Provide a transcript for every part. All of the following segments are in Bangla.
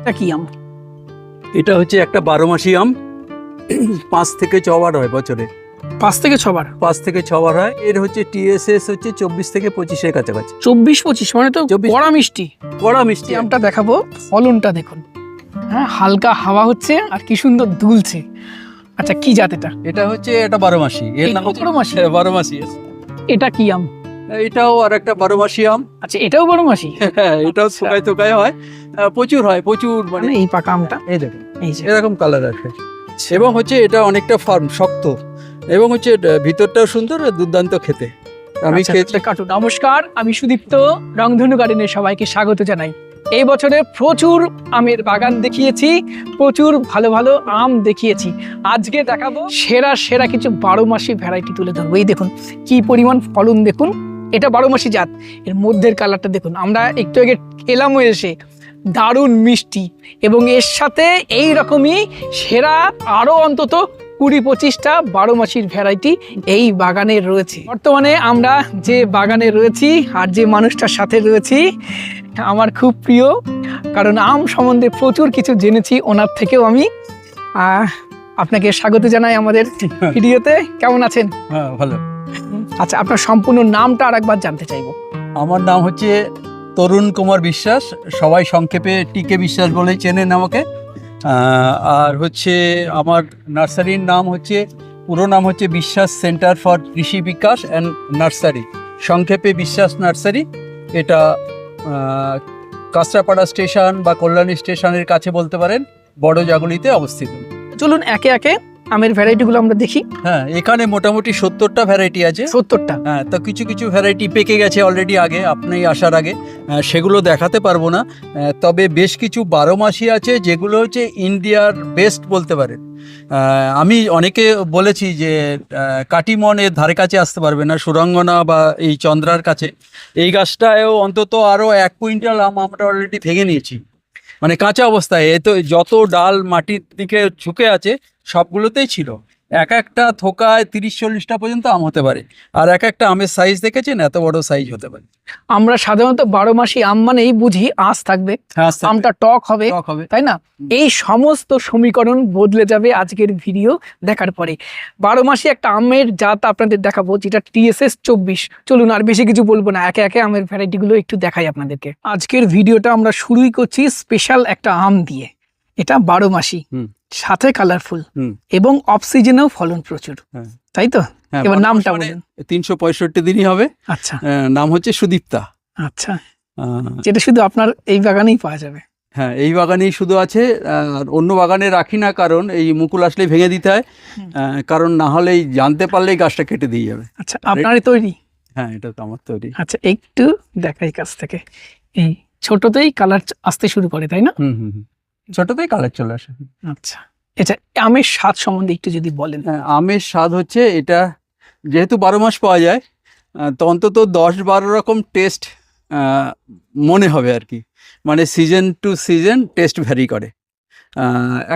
এটা কি আম? এটা হচ্ছে একটা 12 মাসি আম। 5 থেকে 6 বার হয় বছরে। 5 থেকে 6 বার? 5 থেকে 6 বার হয়। এর হচ্ছে TSS হচ্ছে 24 থেকে 25 এর কাছাকাছি। 24-25 মানে তো 24 কড়া মিষ্টি। কড়া মিষ্টি আমটা দেখাবো, ফলনটা দেখুন। হ্যাঁ, হালকা হাওয়া হচ্ছে আর কি সুন্দর দুলছে। আচ্ছা, কি জাত এটা? এটা হচ্ছে এটা 12 মাসি। এর নাম 12 মাসি? 12 মাসি। এটা কি আম? এটাও আর একটা 12 মাসি আম। আচ্ছা, এটাও 12 মাসি? হ্যাঁ, এটাও থোকায় থোকায় হয়। প্রচুর হয়, প্রচুর মানে এই পাকা আমটা এই দেখুন এই যে এরকম কালার আসে। এবং হচ্ছে এটা অনেকটা ফার্ম, শক্ত, এবং হচ্ছে ভিতরটাও সুন্দর আর দুর্দান্ত খেতে। আমি খেয়েছি। কাটুন। নমস্কার, আমি সুদীপ্ত, রংধনু গার্ডেনের সবাইকে স্বাগত জানাই। এই বছরে প্রচুর আমের বাগান দেখিয়েছি, প্রচুর ভালো ভালো আম দেখিয়েছি। আজকে দেখাবো সেরা সেরা কিছু 12 মাসি ভ্যারাইটি তুলে ধরবো। এই দেখুন কি পরিমাণ ফলন দেখুন। এটা 12 মাসি জাত। এর মধ্যের কালারটা দেখুন। আমরা একটু আগে খেলামও এসে, দারুণ মিষ্টি, এবং এর সাথে এই রকমই সেরা আরো অন্তত 20-25টা 12 মাসির ভ্যারাইটি এই বাগানে রয়েছে। বর্তমানে আমরা যে বাগানে রয়েছি আর যে মানুষটার সাথে রয়েছি আমার খুব প্রিয়, কারণ আম সম্বন্ধে প্রচুর কিছু জেনেছি ওনার থেকেও আমি। আপনাকে স্বাগত জানাই আমাদের ভিডিওতে। কেমন আছেন? হ্যাঁ, ভালো। আচ্ছা, আপনার সম্পূর্ণ নামটা আরেকবার জানতে চাইবো। আমার নাম হচ্ছে তরুণ কুমার বিশ্বাস, সবাই সংক্ষেপে টিকে বিশ্বাস বলেই চেনেন আমাকে। আর হচ্ছে আমার নার্সারির নাম হচ্ছে, পুরো নাম হচ্ছে বিশ্বাস সেন্টার ফর কৃষি বিকাশ অ্যান্ড নার্সারি, সংক্ষেপে বিশ্বাস নার্সারি। এটা কাঁচরাপাড়া স্টেশন বা কল্যাণী স্টেশনের কাছে বলতে পারেন, বড় জাগুলিতে অবস্থিত। চলুন একে একে আমের ভ্যারাইটিগুলো আমরা দেখি। হ্যাঁ, এখানে মোটামুটি 70টা ভ্যারাইটি আছে। 70টা? হ্যাঁ, তো কিছু কিছু ভ্যারাইটি পেকে গেছে অলরেডি আগে, আপনি আসার আগে, সেগুলো দেখাতে পারবো না। তবে বেশ কিছু 12 মাসি আছে যেগুলো হচ্ছে ইন্ডিয়ার বেস্ট বলতে পারেন। আমি অনেকে বলেছি যে কাটিমনের ধারে কাছে আসতে পারবে না, সুরঙ্গনা বা এই চন্দ্রার কাছে। এই গাছটায়ও অন্তত আরও 1 কুইন্টাল আম আমরা অলরেডি ভেঙে নিয়েছি, মানে কাঁচা অবস্থায়। এ তো যত ডাল মাটির দিকে ঝুঁকে আছে সবগুলোতেই ছিল। এক একটা থোকায় 30-40টা পর্যন্ত আম হতে পারে। আর এক একটা আমের সাইজ দেখেছেন, এত বড় সাইজ হতে পারে। আমরা সাধারণত 12 মাসি আম মানেই বুঝি আঁশ থাকবে, আমটা টক হবে, তাই না? এই সমস্ত সমীকরণ বদলে যাবে আজকের ভিডিও দেখার পরে। 12 মাসি একটা আমের জাত আপনাদের দেখাবো, যেটা TSS 24। চলুন আর বেশি কিছু বলবো না, একে একে আমের ভ্যারাইটিগুলো একটু দেখাই আপনাদেরকে। আজকের ভিডিওটা আমরা শুরুই করছি স্পেশাল একটা আম দিয়ে। এটা 12 মাসি, সাথে কালারফুল, এবং অফ সিজনেও ফলন প্রচুর, তাই তো? এবার নামটা বলেন। 365 দিনই হবে। আচ্ছা, নাম হচ্ছে সুদীপ্তা। আচ্ছা, যেটা শুধু আপনার এই বাগানেই পাওয়া যাবে? হ্যাঁ, এই বাগানেই শুধু আছে, আর অন্য বাগানে রাখি না, কারণ এই মুকুল আসলেই ভেঙে দিতে হয়, কারণ না হলেই জানতে পারলেই গাছটা কেটে দিয়ে যাবে। আচ্ছা, আপনারই তৈরি? হ্যাঁ, এটা তো আমার তৈরি। আচ্ছা, একটু দেখাই কাছ থেকে। এই ছোটতেই কালার আসতে শুরু করে, তাই না? ছোটতেই কালার চলে আসে। আচ্ছা, এটা আমের স্বাদ সম্বন্ধে একটু যদি বলেন। হ্যাঁ, আমের স্বাদ হচ্ছে, এটা যেহেতু 12 মাস পাওয়া যায়, তো অন্তত 10-12 রকম টেস্ট মনে হবে আর কি। মানে season to season taste vary করে।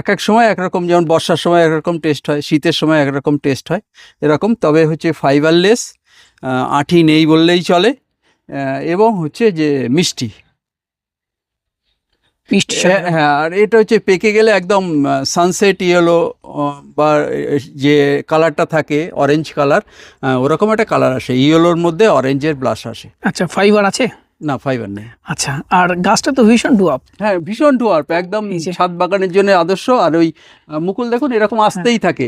এক এক সময় একরকম, যেমন বর্ষার সময় একরকম টেস্ট হয়, শীতের সময় একরকম টেস্ট হয়, এরকম। তবে হচ্ছে ফাইবারলেস, আঁটি নেই বললেই চলে, এবং হচ্ছে যে মিষ্টি। হ্যাঁ, আর এটা হচ্ছে পেকে গেলে একদম সানসেট ইয়েলো, বা যে কালারটা থাকে অরেঞ্জ কালার, ওরকম একটা কালার আসে, ইয়েলোর মধ্যে অরেঞ্জের ব্লাশ আসে। আচ্ছা, ফাইবার আছে? না, ফাইবার নেই। আচ্ছা, আর গাছটা তো ভীষণ ডুয়াপ। হ্যাঁ, ভীষণ ডুয়াপ, একদম ছাদ বাগানের জন্য আদর্শ। আর ওই মুকুল দেখুন এরকম আসতেই থাকে।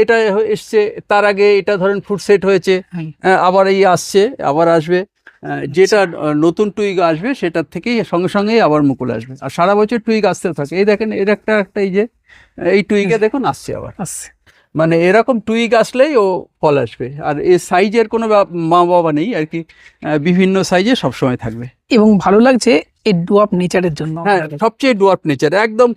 এটা এসছে, তার আগে এটা ধরেন ফুড সেট হয়েছে, আবার এই আসছে, আবার আসবে। যেটা নতুন টুইগ আসবে সেটার থেকেই সঙ্গে সঙ্গেই আবার মুকুল আসবে, আর সারা বছর টুইগ আসতে থাকে। এই দেখেন, এর একটা এই যে এই টুইগে দেখুন আসছে, আবার আসছে। মানে এরকম টুইগ আসলেই ও ফল আসবে। আর এই সাইজের কোনো মা বাবা নেই আর কি, বিভিন্ন সাইজে সবসময় থাকবে। এবং ভালো লাগছে এই ডুয়াপ নেচারের জন্য। হ্যাঁ, সবচেয়ে ডুয়াপ নেচার, একদম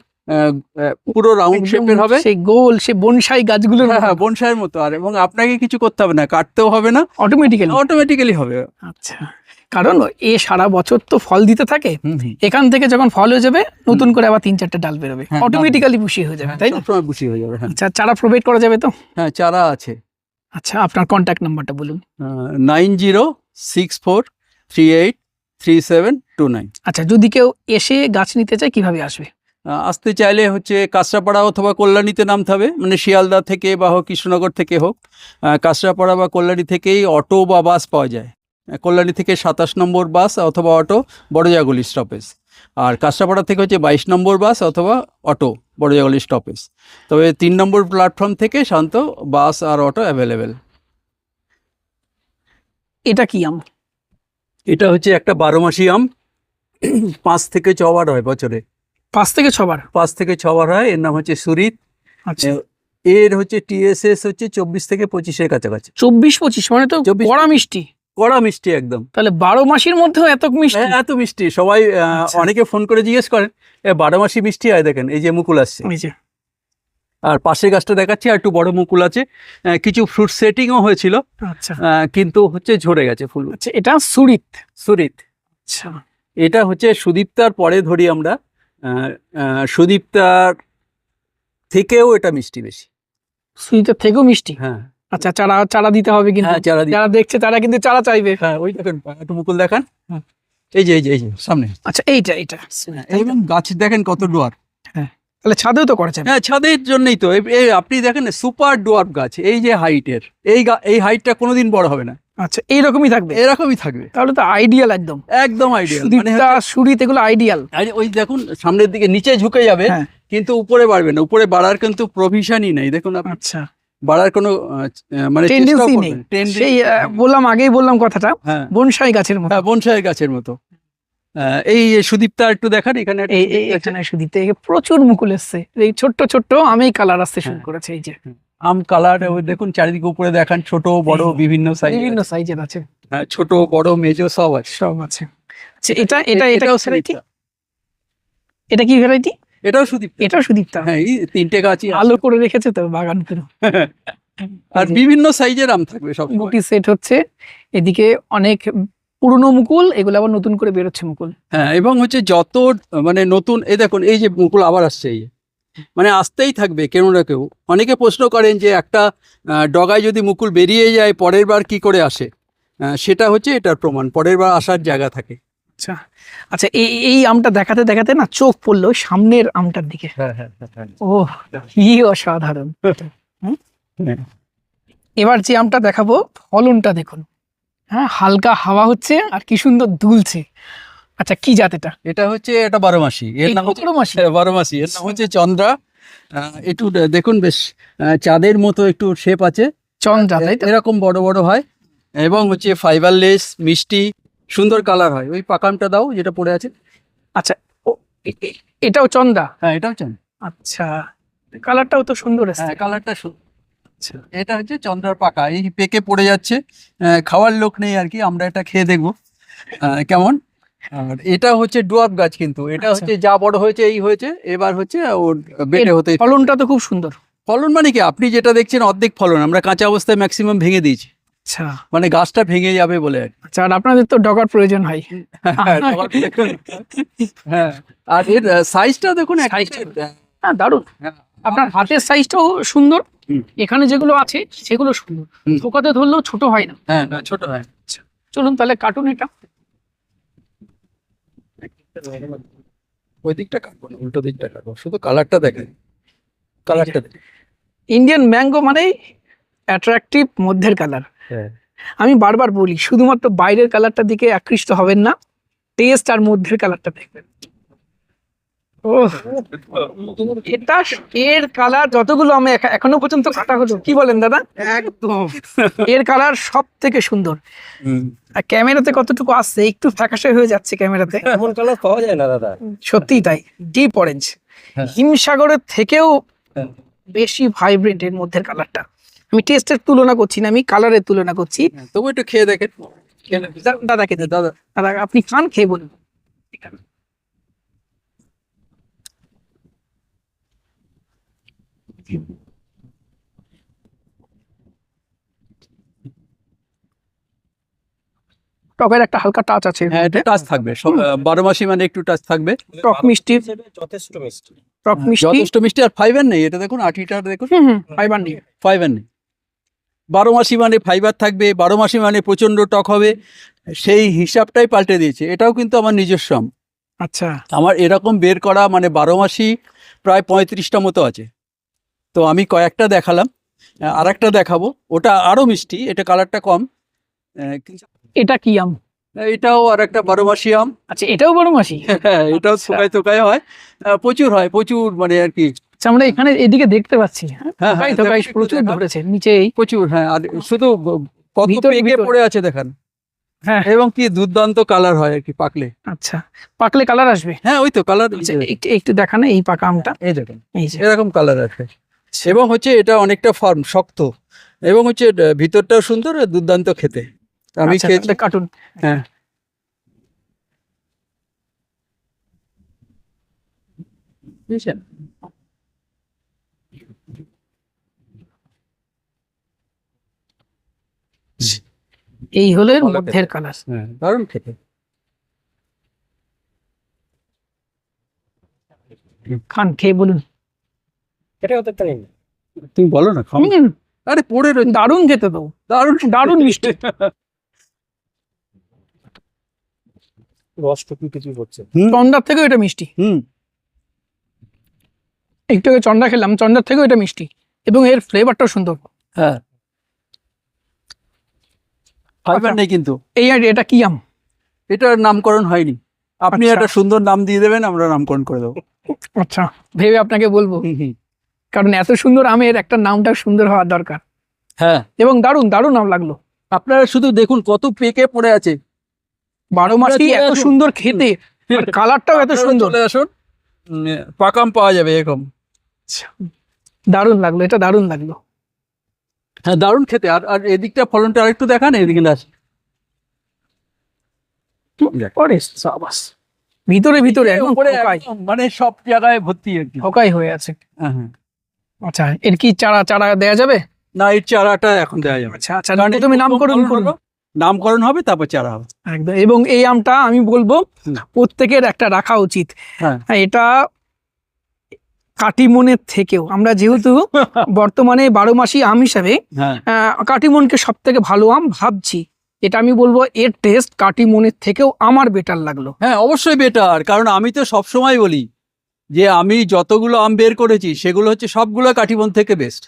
পুরো রাউন্ড শেপের হবে, সেই গোল, সেই বনসাই গাছগুলো। হ্যাঁ, বনসাইয়ের মতো। আর এবং আপনাকে কিছু করতে হবে না, কাটতেও হবে না, অটোমেটিক্যালি হবে। আচ্ছা, কারণ এ সারা বছর তো ফল দিতে থাকে, এখান থেকে যখন ফল হয়ে যাবে নতুন করে আবার 3-4টা ডাল বেরোবে, অটোমেটিক্যালি বুশি হয়ে যাবে, তাই না? সবসময় বুশি হয়ে যাবে। আচ্ছা, চারা প্রোভাইড করা যাবে তো? হ্যাঁ, চারা আছে। আচ্ছা, আপনার কন্ট্যাক্ট নাম্বারটা বলুন। 9064383729। আচ্ছা, যদি কেউ এসে গাছ নিতে চায় কিভাবে আসবে? আসতে চাইলে হচ্ছে কাঁচরাপাড়া অথবা কল্যাণীতে নামতে হবে, মানে শিয়ালদা থেকে বা হোক কৃষ্ণনগর থেকে হোক, কাঁচরাপাড়া বা কল্যাণী থেকেই অটো বা বাস পাওয়া যায়। কল্যাণী থেকে 27 নম্বর বাস অথবা অটো বড়জাগুলি স্টপেজ, আর কাঁচরাপাড়া থেকে হচ্ছে 22 নম্বর বাস অথবা অটো বড়জাগুলি স্টপেজ। তবে 3 নম্বর প্ল্যাটফর্ম থেকে শান্ত বাস আর অটো অ্যাভেলেবেল। এটা কি আম? এটা হচ্ছে একটা 12 মাসি আম, 5 থেকে 6 বার হয় বছরে, 5 থেকে 6 বার। 5 থেকে 6 বার হয়। এর নাম হচ্ছে সুরিত। আচ্ছা, এর হচ্ছে টিএসএস হচ্ছে 24 থেকে 25-এর কাছাকাছি। 24-25 মানে তো 24 কড়া মিষ্টি। কড়া মিষ্টি একদম। তাহলে 12 মাসির মধ্যেও এত মিষ্টি? এত মিষ্টি, সবাই আচ্ছা। অনেকে ফোন করে জিজ্ঞেস করেন 12 মাসি মিষ্টি হয়। দেখেন এই যে মুকুল আসছে, এই যে আর পাশের গাছটা দেখাচ্ছি আর একটু বড় মুকুল আছে। কিছু ফ্রুট সেটিংও হয়েছিল, আচ্ছা কিন্তু হচ্ছে ঝরে গেছে ফুল। আচ্ছা, এটা সুরিত। সুরিত। আচ্ছা, এটা হচ্ছে সুদীপ্তার পরে ধরি আমরা। সুদীপ্তার থেকেও এটা মিষ্টি বেশি। সুরিতের থেকেও মিষ্টি। হ্যাঁ আচ্ছা, চারা চারা দিতে হবে কিন্তু। হ্যাঁ, চারা যারা দেখছে তারা কিন্তু চারা চাইবে। হ্যাঁ, ওই দেখেন একটু মুকুল দেখান। হুম। এই যে সামনে। আচ্ছা, এইটা এবং গাছ দেখেন কত ডোয়ার। তাহলে ছাদেও তো করেছেন? হ্যাঁ, ছাদের জন্যই তো। এই আপনি দেখেন সুপার ডোয়ার্ফ গাছ, এই যে হাইটের, এই হাইটটা কোনোদিন বড় হবে না, আচ্ছা, এইরকমই থাকবে? এরকমই থাকবে। তাহলে তো আইডিয়াল একদম। একদম আইডিয়াল। সুদীপ্তা, সুরিত এগুলো আইডিয়াল। ওই দেখুন সামনের দিকে নিচে ঝুঁকে যাবে, হ্যাঁ। কিন্তু উপরে বাড়বে না। উপরে বাড়ার কিন্তু প্রভিশনই নেই। দেখুন আপনি, আচ্ছা, বাড়ার কোনো মানে টেন্ডেন্সি নেই। সেই আগেই বললাম কথাটা, হ্যাঁ, বনসাই গাছের মতো। বনসাই গাছের মতো। এই সুদীপ্তা একটু দেখান এখানে। এখানে সুদীপ্তা প্রচুর মুকুল এসছে। এই ছোট্ট ছোট্ট আমেই কালার আসতে শুরু হ্যাঁ। করেছে। এই যে আম কালার দেখুন চারিদিকে, উপরে দেখান ছোট বড় বিভিন্ন সাইজ, বিভিন্ন সাইজের আছে। ছোট বড় মেজো সব আছে। সব আছে। আচ্ছা, এটা এটাও ভ্যারাইটি? সুদীপ্তা। এটা কি ভ্যারাইটি? এটাও সুদীপ্তা। এটাও সুদীপ্তা। হ্যাঁ, এই 3টে গাছই আছে। আলো করে রেখেছে তো বাগান পুরো। আর বিভিন্ন সাইজের আম থাকবে সব। গুটি সেট হচ্ছে, এদিকে অনেক পুরনো মুকুল, এগুলো আবার নতুন করে বেরোচ্ছে মুকুল। হ্যাঁ, এবং হচ্ছে যত মানে নতুন, এই দেখুন এই যে মুকুল আবার আসছে, এই যে মানে আসতেই থাকবে কেউ না কেউ। অনেকে প্রশ্ন করেন যে একটা ডগায় যদি মুকুল বেরিয়ে যায় পরের বার কি করে আসে, সেটা হচ্ছে এটার প্রমাণ। পরের বার আসার জায়গা থাকে। আচ্ছা আচ্ছা, এই আমটা দেখাতে দেখাতে না চোখ পড়লো সামনের আমটার দিকে। ও, কি অসাধারণ। এবার যে আমটা দেখাবো, ফলনটা দেখুন। হ্যাঁ, হালকা হাওয়া হচ্ছে আর কি সুন্দর দুলছে। আচ্ছা, কি জাত এটা? এটা হচ্ছে এটা 12 মাসি। এর নাম হচ্ছে 12 মাসি? 12 মাসি। এর নাম হচ্ছে চন্দ্রা। একটু দেখুন বেশ চাঁদের মতো একটু শেপ আছে, চন্দ্রা, তাই তো? এরকম বড় বড় হয় এবং হচ্ছে ফাইবারলেস, মিষ্টি, সুন্দর কালার হয়। ওই পাকামটা দাও যেটা পড়ে আছে। আচ্ছা, এটাও চন্দ্রা? হ্যাঁ, এটাও চান। আচ্ছা, কালারটাও তো সুন্দর আছে। হ্যাঁ, কালারটা আচ্ছা, এটা হচ্ছে চন্দ্রার পাকা। এই পেকে পড়ে যাচ্ছে, খাওয়ার লোক নেই আর কি। আমরা এটা খেয়ে দেখবো কেমন। আর এটা হচ্ছে ডুয়ার্ফ গাছ, কিন্তু এটা আচ্ছা। হচ্ছে যা বড় হয়েছে এই হয়েছে, এবার হচ্ছে ওর বেটে হতে। ফলনটা তো খুব সুন্দর। ফলন মানে কি, আপনি যেটা দেখছেন অর্ধেক ফলন, আমরা কাঁচা অবস্থায় ম্যাক্সিমাম ভেঙে দিয়েছি, আচ্ছা মানে গাছটা ভেঙে যাবে বলে আর কি। আচ্ছা, আর আপনাদের তো ডগার প্রয়োজন হয়। হ্যাঁ, আর এর সাইজটা দেখুন। হ্যাঁ, দারুণ। আপনার হাতের সাইজটাও সুন্দর। এখানে যেগুলো আছে সেগুলো সুন্দর, থোকাতে ধরলেও ছোট হয় না। হ্যাঁ, ছোট হয়। চলুন তাহলে কাটুন এটা। ওই দিকটা কাটবো না, উল্টো দিকটা কাটবো। শুধু কালারটা দেখেন, কালারটা দেখেন। ইন্ডিয়ান ম্যাঙ্গো মানেই অ্যাট্রাকটিভ মধ্যের কালার। হ্যাঁ, আমি বারবার বলি, শুধুমাত্র বাইরের কালারটার দিকে আকৃষ্ট হবেন না, টেস্ট আর মধ্যের কালারটা দেখবেন। এটা এর কালার যতগুলো আমি এখনো পর্যন্ত কাটা হলো, কি বলেন দাদা? একদম এর কালার সব থেকে সুন্দর। আর ক্যামেরাতে কতটুকু আসছে, একটু ফ্যাকাশে হয়ে যাচ্ছে ক্যামেরাতে। এমন কালার পাওয়া যায় না দাদা। সত্যিই তাই, ডিপ অরেঞ্জ। হিমসাগরের থেকেও বেশি ভাইব্রেন্ট এর মধ্যের কালারটা। আমি টেস্টের তুলনা করছি না, আমি কালারের তুলনা করছি। তবু একটু খেয়ে দেখেন। দাদাকে দিই। দাদা, আপনি খান, খেয়ে বলুন। টকের একটা হালকা টাচ আছে। হ্যাঁ, এটা টাচ থাকবে। 12 মাসি মানে একটু টাচ থাকবে। টক মিষ্টি, যথেষ্ট মিষ্টি। টক মিষ্টি, যথেষ্ট মিষ্টি। আর ফাইবার নেই, এটা দেখুন আঠিটা দেখুন, ফাইবার নেই। ফাইবার নেই। 12 মাসি মানে ফাইবার থাকবে, 12 মাসি মানে প্রচন্ড টক হবে, সেই হিসাবটাই পাল্টে দিয়েছে। এটাও কিন্তু আমার নিজস্ব আম। আচ্ছা আমার এরকম বের করা মানে 12 মাসি প্রায় 35টা মতো আছে। তো আমি কয়েকটা দেখালাম, আর একটা দেখাবো, ওটা আরো মিষ্টি, এটা কালারটা কম। কিন্তু এটা কি আম? এটাও আর একটা 12 মাসি আম। আচ্ছা এটাও বড় মাসি? হ্যাঁ, এটাও আচ্ছা। থোকায় থোকায় হয়, প্রচুর হয়, প্রচুর মানে আর কি। আচ্ছা আমরা এখানে এদিকে দেখতে পাচ্ছি, হ্যাঁ, থোকায় হ্যাঁ, থোকায় দেখো একটু প্রচুর দেখাও। ধরেছে নিচেই। প্রচুর, হ্যাঁ, আর শুধু কত ভিতরে পেকে ভিতরে। পড়ে আছে দেখেন। হ্যাঁ এবং কি দুর্দান্ত কালার হয় আর কি পাকলে। আচ্ছা, পাকলে কালার আসবে? হ্যাঁ, ওই তো কালার, আচ্ছা একটু একটু দেখানো এই পাকা আমটা, এই দেখুন এই যে। এরকম কালার আছে। এবং হচ্ছে এটা অনেকটা ফার্ম, শক্ত, এবং হচ্ছে ভিতরটাও সুন্দর আর দুর্দান্ত খেতে। আমি আচ্ছা, খেয়েছি। তাহলে কার্টুন। হ্যাঁ, বুঝছেন? এই হলো এর ভালো মধ্যের খেতে। কালার। হ্যাঁ, দারুণ খেতে। খান, খেয়ে বলুন। এটা হতে পারি না। তুমি বলো না, খাও। হুম, আরে পড়ে রয়েছে, দারুণ খেতে তো, দারুণ দারুণ মিষ্টি। রসটুকু কিছু করছে। চন্ডার থেকেও এটা মিষ্টি। হুম, একটু আগে চন্ডা খেলাম, চন্ডার থেকেও এটা মিষ্টি, এবং এর ফ্লেভারটাও সুন্দর। হ্যাঁ, ফাইবার আচ্ছা। নেই কিন্তু। এই আর এটা কি আম? এটার নামকরণ হয়নি, আপনি আচ্ছা। একটা সুন্দর নাম দিয়ে দেবেন, আমরা নামকরণ করে দেবো। আচ্ছা, ভেবে আপনাকে বলবো, হুম, হুম। কারণ এত সুন্দর আমের একটা নামটা সুন্দর হওয়ার দরকার। হ্যাঁ, এবং দারুণ দারুণ আম লাগলো। আপনারা শুধু দেখুন কত পেকে পড়ে আছে। 12 মাসি চলে এত আসুন। সুন্দর খেতে, আর কালারটাও এত আপনারা সুন্দর। চলে আসুন, পাকাম পাওয়া যাবে এরকম। দারুণ লাগলো, এটা দারুণ লাগলো। হ্যাঁ, দারুণ খেতে। আর আর এদিকটা ফলনটা আরেকটু দেখান, এদিকে আসে। পরে সাবাস, ভিতরে ভিতরে একদম উপরে ঠোকাই একদম মানে সব জায়গায় ভর্তি আর কি। ঠোকাই হয়ে আছে। হ্যাঁ, হ্যাঁ। আচ্ছা এর কি চারা চারা দেয়া যাবে? না, এর চারাটা এখন দেওয়া যাবে। আচ্ছা আচ্ছা, কারণ প্রথমে নামকরণ করুন। নামকরণ হবে, তারপর চারা হবে। একদম। এবং এই আমটা আমি বলবো হুম। প্রত্যেকের একটা রাখা উচিত। হ্যাঁ। হ্যাঁ, এটা কাটিমনের থেকেও আমরা যেহেতু বর্তমানে 12 মাসি আম হিসাবে হ্যাঁ, কাটিমনকে সব থেকে ভালো আম ভাবছি, এটা আমি বলবো এর টেস্ট কাটিমনের থেকেও আমার বেটার লাগলো। হ্যাঁ, অবশ্যই বেটার। কারণ আমি তো সব সময় বলি যে আমি যতগুলো আম বের করেছি সেগুলো হচ্ছে সবগুলো কাঠিবন থেকে বেস্ট।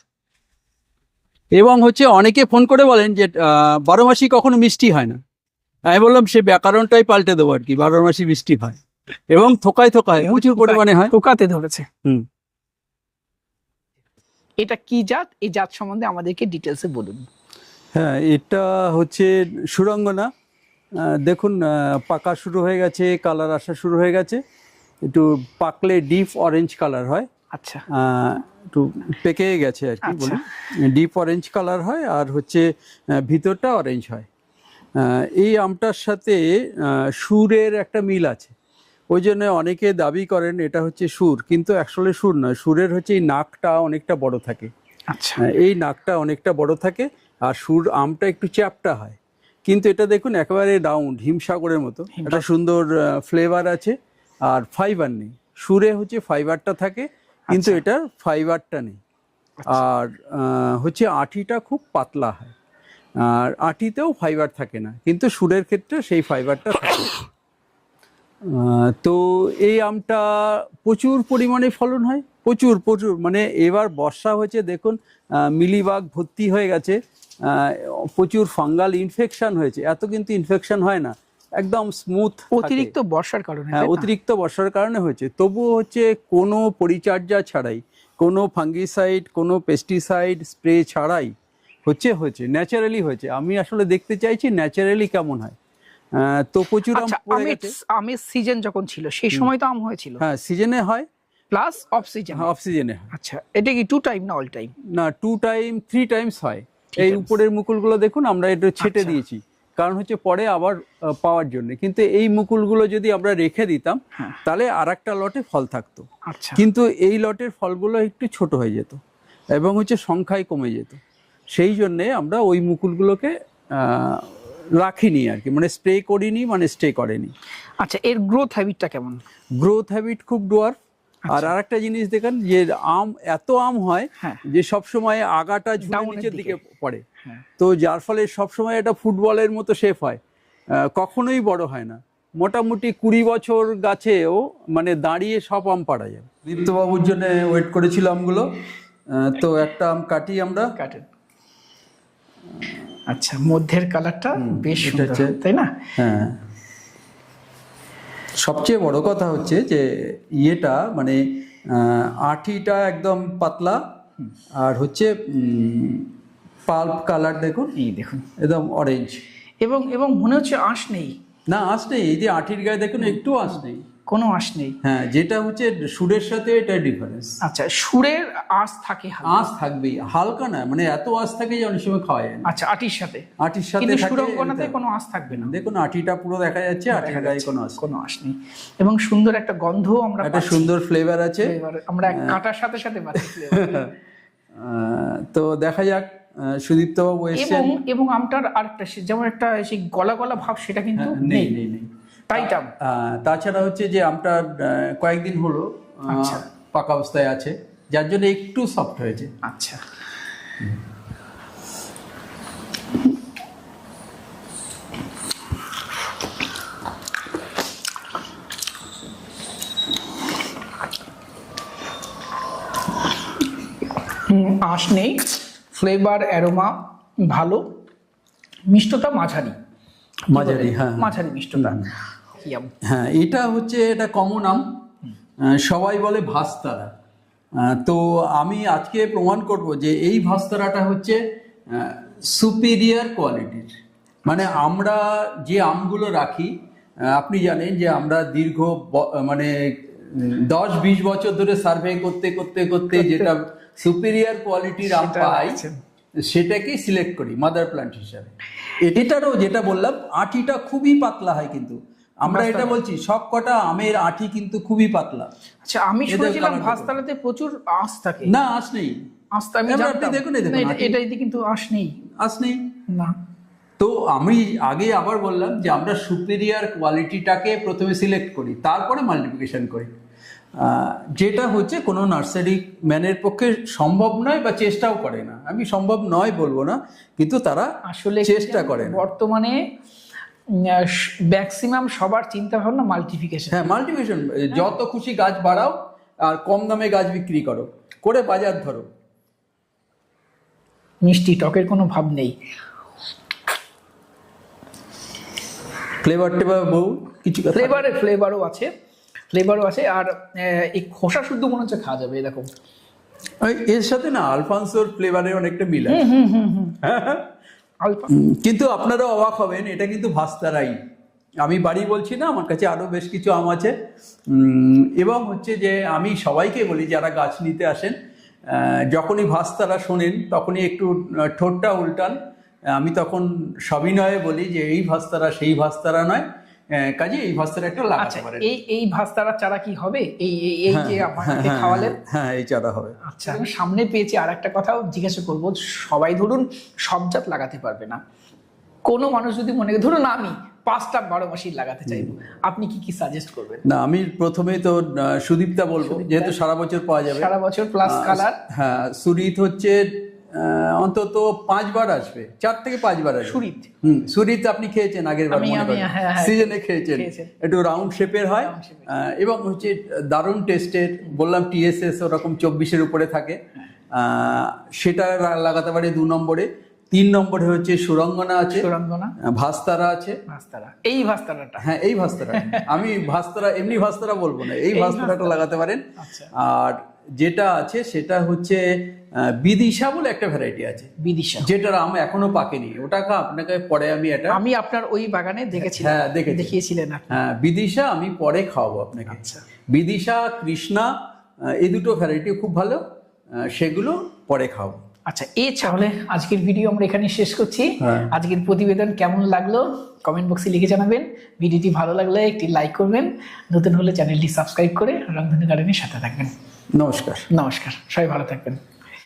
এবং হচ্ছে অনেকে ফোন করে বলেন যে 12 মাসি কখনো মিষ্টি হয় না। আমি বললাম সে ব্যাকরণটাই পাল্টে দেবো আর কি, 12 মাসি মিষ্টি হয়, এবং থোকায় থোকায় প্রচুর পরিমাণে হয়। টোকাতে ধরেছে। হুম। এটা কি জাত? এই জাত সম্বন্ধে আমাদেরকে ডিটেলসে বলুন। হ্যাঁ, এটা হচ্ছে সুরঙ্গনা। দেখুন, পাকা শুরু হয়ে গেছে, কালার আসা শুরু হয়ে গেছে। একটু পাকলে ডিপ অরেঞ্জ কালার হয়, আচ্ছা একটু পেকে গেছে আর কি, আচ্ছা। বলি ডিপ অরেঞ্জ কালার হয়, আর হচ্ছে ভিতরটা অরেঞ্জ হয়। এই আমটার সাথে সুরের একটা মিল আছে, ওই জন্য অনেকে দাবি করেন এটা হচ্ছে সুর, কিন্তু অ্যাকচুয়ালি সুর নয়। সুরের হচ্ছে এই নাকটা অনেকটা বড় থাকে। আচ্ছা এই নাকটা অনেকটা বড় থাকে, আর সুর আমটা একটু চ্যাপটা হয়। কিন্তু এটা দেখুন একেবারে রাউন্ড, হিমসাগরের মতো একটা সুন্দর ফ্লেভার আছে, আর ফাইবার নেই। সুরে হচ্ছে ফাইবারটা থাকে, কিন্তু আচ্ছা। এটার ফাইবারটা নেই। আর হচ্ছে আঁটিটা খুব পাতলা হয়, আর আঁটিতেও ফাইবার থাকে না, কিন্তু সুরের ক্ষেত্রে সেই ফাইবারটা থাকে। তো এই আমটা প্রচুর পরিমাণে ফলন হয়, প্রচুর প্রচুর। মানে এবার বর্ষা হয়েছে দেখুন, মিলিবাগ ভর্তি হয়ে গেছে, প্রচুর ফাঙ্গাল ইনফেকশন হয়েছে। এত কিন্তু ইনফেকশন হয় না, একদম স্মুথ। অতিরিক্ত বর্ষার কারণে, হ্যাঁ, তাই না? অতিরিক্ত বর্ষার কারণে হয়েছে। তবুও হচ্ছে কোনো পরিচর্যা ছাড়াই, কোনো ফাঙ্গিসাইড, কোনো পেস্টিসাইড স্প্রে ছাড়াই হয়েছে ন্যাচারালি হয়েছে। আমি আসলে দেখতে চাইছি ন্যাচারালি কেমন হয়। তো প্রচুর আম আচ্ছা, পড়ে আমের গেছে। আমের সিজন যখন ছিল সেই সময় তো আম হয়েছিল, হ্যাঁ, সিজনে হয়, প্লাস অফ সিজন। অফ সিজনে হয়। আচ্ছা, এটা কি 2 টাইম না অল টাইম? না, 2 টাইম 3 টাইমস হয়। 3 এই times। উপরের মুকুলগুলো দেখুন, আমরা এটা ছেটে আচ্ছা। দিয়েছি, কারণ হচ্ছে পরে আবার পাওয়ার জন্য। কিন্তু এই মুকুলগুলো যদি আমরা রেখে দিতাম, হ্যাঁ। তাহলে আর একটা লটে ফল থাকতো। আচ্ছা কিন্তু এই লটের ফলগুলো একটু ছোট হয়ে যেত, এবং হচ্ছে সংখ্যায় কমে যেত। সেই জন্যে আমরা ওই মুকুলগুলোকে রাখিনি আর কি, মানে স্প্রে করিনি, মানে স্টে করেনি। আচ্ছা, এর গ্রোথ হ্যাবিটটা কেমন? গ্রোথ হ্যাবিট খুব ডুয়ার্ফ। আর আরেকটা জিনিস দেখেন, যে এত আম হয় হ্যাঁ। যে সব সময় আগাটা ঝুলে Down-এর নিচের দিকে পড়ে। হ্যাঁ। তো যার ফলে সব সময় এটা ফুটবলের মতো শেপ হয়, কখনোই বড় হয় না। মোটামুটি 20 বছর গাছেও মানে দাঁড়িয়ে সব আম পাড়া যায়। দীপ্তবাবুর জন্য ওয়েট করেছিল আমগুলো, তো একটা আম কাটি আমরা। কাটেন। আচ্ছা, মধ্যের কালারটা বেশ এটা সুন্দর, হচ্ছে- তাই না? হ্যাঁ, সবচেয়ে বড় কথা হচ্ছে যে ইয়েটা মানে আঠিটা একদম পাতলা, আর হচ্ছে পাল্প কালার দেখুন, এই দেখুন, একদম অরেঞ্জ। এবং এবং মনে হচ্ছে আঁশ নেই, না আঁশ নেই, এই যে আঠির গায়ে দেখুন একটু আঁশ নেই। কোনো আঁশ নেই। হ্যাঁ, যেটা হচ্ছে সুরের সাথে এটা ডিফারেন্স। আচ্ছা, সুরের আঁশ থাকে হালকা। আঁশ থাকবেই, হালকা না, মানে এত আঁশ থাকে যে অনেক সময় খাওয়া যায় না। আচ্ছা, আটির সাথে, আটির সাথে কিন্তু থাকে সুরঙ্গনাতে এটা। কোনো আঁশ থাকবে না। দেখুন আটিটা পুরো দেখা যাচ্ছে, আটির গায়ে কোনো আঁশ নেই। কোনো আঁশ নেই, এবং সুন্দর একটা গন্ধ আমরা একটা সুন্দর ফ্লেভার আছে। এবার আমরা কাটার সাথে সাথে পাচ্ছি flavor। তো দেখা যাক, সুদীপ্ত বাবু এসেছেন। এবং আমটার আরেকটা যেমন একটা সেই গলা গলা ভাব, সেটা কিন্তু নেই নেই। নেই নেই টাইট আম। তাছাড়া হচ্ছে যে আমটা কয়েকদিন হলো আচ্ছা। পাকা অবস্থায় আছে, যার জন্য একটু সফট হয়েছে। আচ্ছা, আঁশ নেই, ফ্লেভার অ্যারোমা ভালো, মিষ্টতা মাঝারি। মাঝারি, হ্যাঁ। মাঝারি মিষ্টতা। কি আম? হ্যাঁ, এটা হচ্ছে এটা কমন আম, সবাই বলে ভাস্তারা। তো আমি আজকে প্রমাণ করব যে এই ভাস্তারাটা হচ্ছে সুপিরিয়ার কোয়ালিটির। মানে আমরা যে আমগুলো রাখি, আপনি জানেন যে আমরা দীর্ঘ মানে 10-20 বছর ধরে সার্ভে করতে করতে করতে যেটা সুপিরিয়ার কোয়ালিটির আম সেটা পাই, রাখছেন। সেটাকেই সিলেক্ট করি মাদার প্ল্যান্ট হিসাবে। এটারও যেটা বললাম, আটিটা খুবই পাতলা হয়, কিন্তু আমরা এটা বলছি সব কটা আমের আটি কিন্তু খুবই পাতলা। আচ্ছা, আমি এদের শুনেছিলাম colour ভাস্তারাতে প্রচুর আঁশ থাকে। না, আঁশ নেই। আঁশটা আমি এবার আপনি জানতাম। দেখুন, এই দেখুন, না, আটি। এটাইতে কিন্তু আঁশ নেই। আঁশ নেই। না, তো আমি আগে আবার বললাম যে আমরা সুপিরিয়ার কোয়ালিটিটাকে প্রথমে সিলেক্ট করি, তারপরে মাল্টিপ্লিকেশন করি, যেটা হচ্ছে কোনো নার্সারি ম্যানের পক্ষে সম্ভব নয়, বা চেষ্টাও করে না। আমি সম্ভব নয় বলবো না, কিন্তু তারা আসলে চেষ্টা করে না। বর্তমানে ম্যাক্সিমাম সবার চিন্তা ভাবনা মাল্টিফিকেশন। হ্যাঁ, মাল্টিপ্লিকেশন, যত খুশি গাছ বাড়াও আর কম দামে গাছ বিক্রি করো, করে বাজার ধরো। মিষ্টি টকের কোনো ভাব নেই। ফ্লেভার টেভার বউ কিছু কথা- ফ্লেভারও আছে, আর এই খোসা শুদ্ধ মনে হচ্ছে খাওয়া যাবে এরকম। এর সাথে না আলফানসোর ফ্লেভারের অনেকটা মিল আছে। আলফা। কিন্তু আপনারা অবাক হবেন, এটা কিন্তু ভাস্তারাই। আমি বাড়ি বলছি না, আমার কাছে আরো বেশ কিছু আম আছে। এবং হচ্ছে যে আমি সবাইকে বলি যারা গাছ নিতে আসেন, যখনই ভাস্তারা শোনেন তখনই একটু ঠোঁটটা উল্টান। আমি তখন সবিনয়ে বলি যে এই ভাস্তারা সেই ভাস্তারা নয়, কাজে এই ভাস্তারা একটা লাগাতে আচ্ছা, পারেন। এই ভাস্তারার চারা কি হবে? এই যে আমাকে খাওয়ালেন। হ্যাঁ, এই চারা হবে। আচ্ছা, আমি সামনে পেয়েছি। আর একটা কথাও জিজ্ঞাসা করবো, সবাই ধরুন সব জাত লাগাতে পারবে না, কোনো মানুষ যদি মনে করে ধরুন আমি 5টা 12 মাসই লাগাতে চাইবো, আপনি কি সাজেস্ট করবেন? না, আমি প্রথমেই তো সুদীপ্তা বলবো, যেহেতু সারা বছর পাওয়া যাবে। সারা বছর প্লাস কালার। হ্যাঁ, সুরিত হচ্ছে অন্তত 5 বার আসবে, 4 থেকে 5 বার আসবে। সুরিত? সুরিত আপনি খেয়েছেন আগের বার, হ্যাঁ, সিজনে খেয়েছেন। একটু রাউন্ড শেপের হয়, এবং হচ্ছে দারুণ টেস্টের। বললাম টিএসএস ওরকম 24-এর উপরে থাকে, সেটা লাগাতে পারে 2 নম্বরে। 3 নম্বরে হচ্ছে সুরঙ্গনা আছে, ভাস্তারা আছে। এই ভাস্তারাটা, হ্যাঁ, এই ভাস্তারা। আমি ভাস্তারা এমনি ভাস্তারা বলবো না, এই ভাস্তারাটা লাগাতে পারেন। আর যেটা আছে সেটা হচ্ছে বিদিশা বলে একটা ভ্যারাইটি আছে, বিদিশা, যেটার আম এখনো পাকেনি। ওটাকে আপনাকে পরে আমি আপনার ওই বাগানে দেখেছিলাম। হ্যাঁ, দেখিয়েছিলেন আপনি। হ্যাঁ, বিদিশা আমি পরে খাওয়াবো আপনাকে। আচ্ছা, বিদিশা, কৃষ্ণা, এই দুটো ভ্যারাইটি খুব ভালো, সেগুলো পরে খাওয়াবো। আচ্ছা, তাহলে আজকের ভিডিও আমরা এখানে শেষ করছি। আজকের প্রতিবেদন কেমন লাগলো কমেন্ট বক্সে লিখে জানাবেন। ভিডিওটি ভালো লাগলে একটি লাইক করবেন, নতুন হলে চ্যানেলটি সাবস্ক্রাইব করে রংধনু গার্ডেনের সাথে থাকবেন। নমস্কার। নমস্কার, সবাই ভালো থাকবেন।